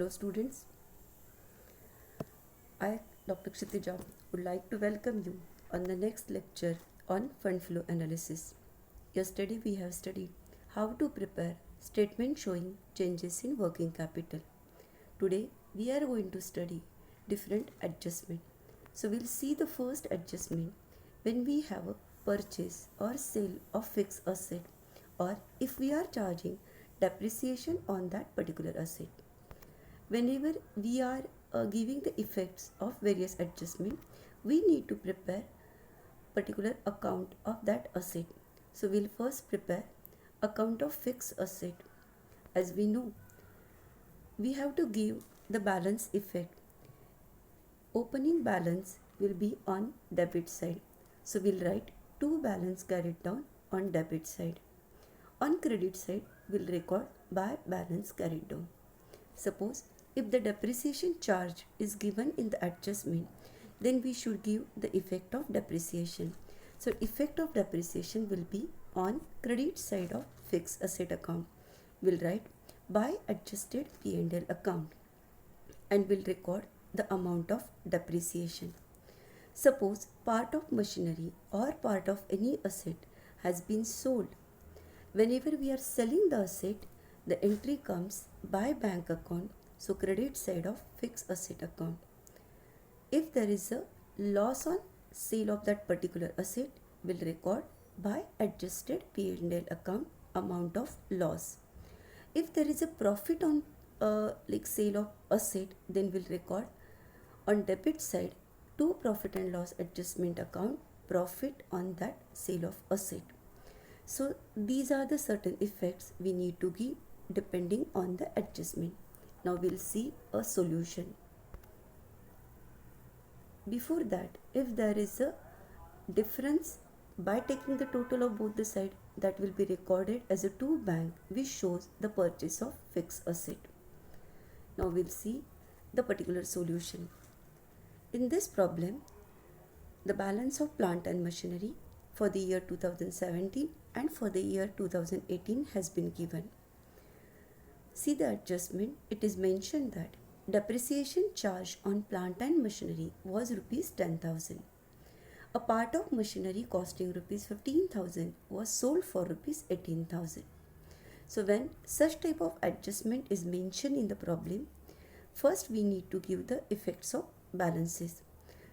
Hello students, I, Dr. Kshitija, would like to welcome you on the next lecture on fund flow analysis. Yesterday we have studied how to prepare statement showing changes in working capital. Today we are going to study different adjustment. So we'll see the first adjustment when we have a purchase or sale of fixed asset, or if we are charging depreciation on that particular asset. Whenever we are giving the effects of various adjustment, we need to prepare particular account of that asset. So we'll first prepare account of fixed asset. As we know, we have to give the balance effect. Opening balance will be on debit side. So we'll write to balance carried down on debit side. On credit side, we'll record by balance carried down. Suppose if the depreciation charge is given in the adjustment, then we should give the effect of depreciation. So effect of depreciation will be on credit side of fixed asset account. We'll write by adjusted P&L account and will record the amount of depreciation. Suppose part of machinery or part of any asset has been sold. Whenever we are selling the asset, the entry comes by bank account, so credit side of fixed asset account. If there is a loss on sale of that particular asset, we'll record by adjusted P&L account amount of loss. If there is a profit on sale of asset, then we'll record on debit side to profit and loss adjustment account profit on that sale of asset. So these are the certain effects we need to give depending on the adjustment. Now we'll see a solution. Before that, if there is a difference by taking the total of both the sides, that will be recorded as a to bank, which shows the purchase of fixed asset. Now we'll see the particular solution. In this problem, the balance of plant and machinery for the year 2017 and for the year 2018 has been given. See the adjustment. It is mentioned that depreciation charge on plant and machinery was rupees 10,000. A part of machinery costing rupees 15,000 was sold for rupees 18,000. So when such type of adjustment is mentioned in the problem, first we need to give the effects of balances.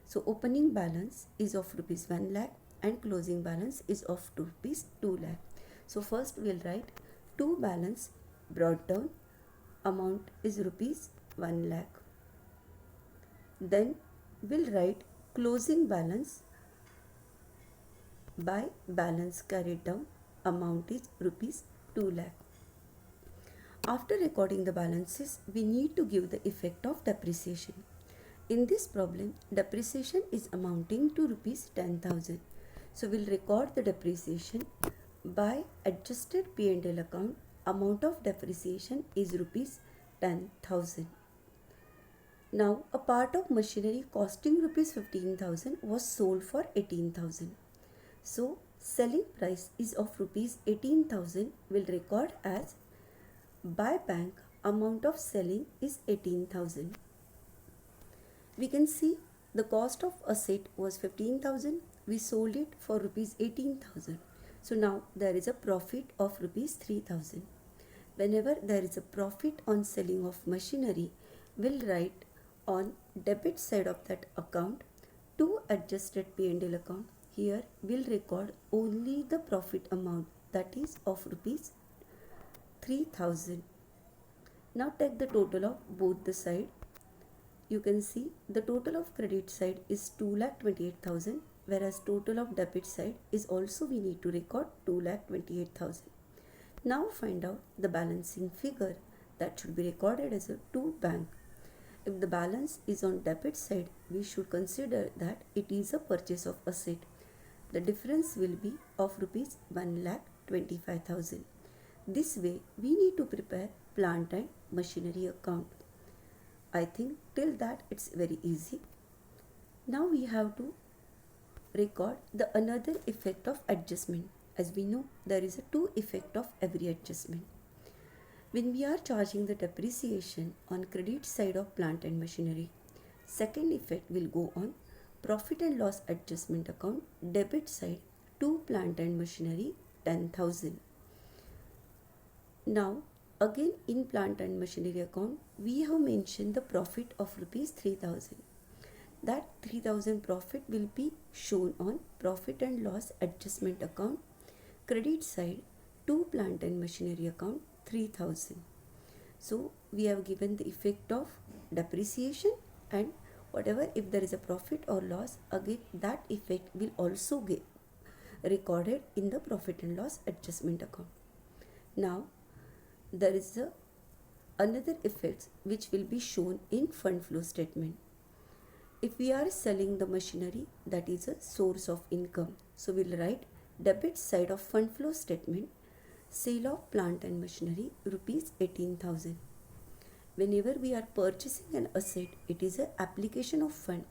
So opening balance is of rupees 1 lakh and closing balance is of rupees 2 lakh. So first we'll write to balance brought down, amount is rupees 1 lakh. Then we'll write closing balance by balance carried down, amount is rupees 2 lakh. After recording the balances, we need to give the effect of depreciation. In this problem, depreciation is amounting to rupees 10,000. So we'll record the depreciation by adjusted P&L account. Amount of depreciation is rupees 10,000. Now a part of machinery costing rupees 15,000 was sold for 18,000. So selling price is of rupees 18,000 will record as by bank amount of selling is 18,000. We can see the cost of asset was 15,000. We sold it for rupees 18,000. So now there is a profit of rupees 3,000. Whenever there is a profit on selling of machinery, we'll write on debit side of that account to adjusted P&L account. Here we'll record only the profit amount, that is of rupees 3,000. Now take the total of both the side. You can see the total of credit side is 2,28,000, whereas total of debit side is also we need to record 2,28,000. Now find out the balancing figure that should be recorded as a to bank. If the balance is on debit side, we should consider that it is a purchase of asset. The difference will be of rupees 1,25,000. This way we need to prepare plant and machinery account. I think till that it's very easy. Now we have to record the another effect of adjustment. As we know, there is a two effect of every adjustment. When we are charging the depreciation on credit side of plant and machinery, second effect will go on profit and loss adjustment account debit side to plant and machinery 10,000. Now again in plant and machinery account we have mentioned the profit of rupees 3,000. That 3,000 profit will be shown on profit and loss adjustment account credit side to plant and machinery account 3,000. So we have given the effect of depreciation, and whatever if there is a profit or loss, again that effect will also get recorded in the profit and loss adjustment account. Now there is another effect which will be shown in fund flow statement. If we are selling the machinery, that is a source of income, so we'll write debit side of fund flow statement sale of plant and machinery rupees 18,000. Whenever we are purchasing an asset, it is an application of fund,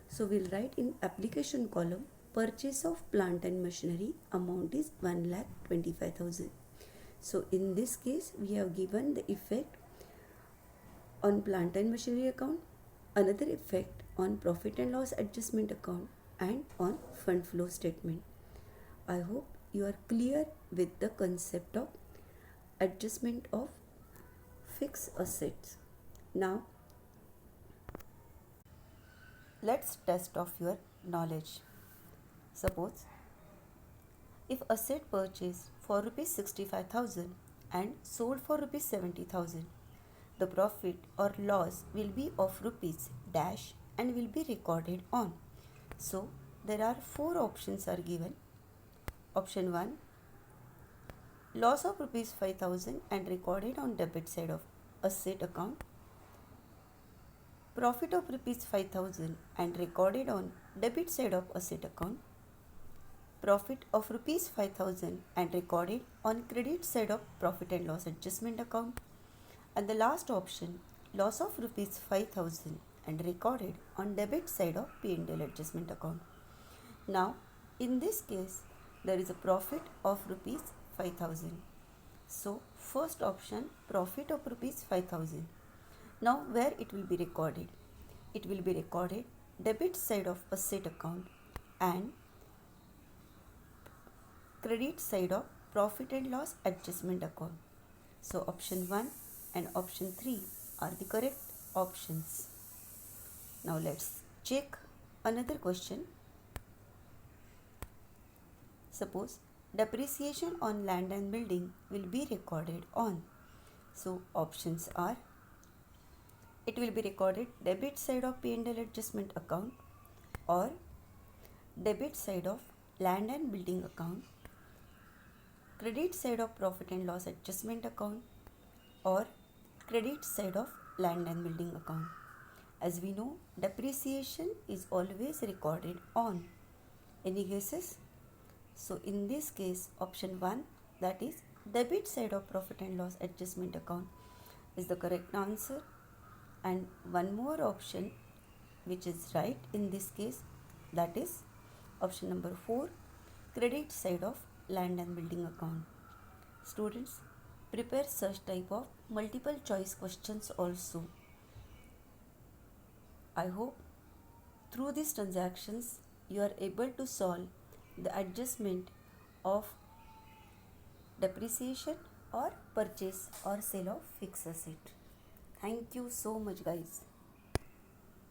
so we'll write in application column purchase of plant and machinery amount is 1,25,000. So in this case we have given the effect on plant and machinery account, another effect on profit and loss adjustment account, and on fund flow statement. I hope you are clear with the concept of adjustment of fixed assets. Now let's test of your knowledge. Suppose if asset purchased for rupees 65,000 and sold for rupees 70,000, the profit or loss will be of rupees dash and will be recorded on. So there are four options are given. Option 1, loss of rupees 5,000 and recorded on debit side of asset account. Profit of rupees 5,000 and recorded on debit side of asset account. Profit of rupees 5,000 and recorded on credit side of profit and loss adjustment account. And the last option, loss of rupees 5,000 and recorded on debit side of P&L adjustment account. Now in this case there is a profit of rupees 5,000. So first option, profit of rupees 5,000. Now where it will be recorded? It will be recorded debit side of asset account and credit side of profit and loss adjustment account. So option 1 and option 3 are the correct options. Now let's check another question. Suppose depreciation on land and building will be recorded on. So options are, it will be recorded debit side of P&L adjustment account, or debit side of land and building account, credit side of profit and loss adjustment account, or credit side of land and building account. As we know, depreciation is always recorded on. Any guesses? So in this case option 1, that is debit side of profit and loss adjustment account, is the correct answer. And one more option which is right in this case, that is option number 4, credit side of land and building account. Students, prepare such type of multiple choice questions also. I hope through these transactions you are able to solve the adjustment of depreciation or purchase or sale of fixed asset. Thank you so much guys.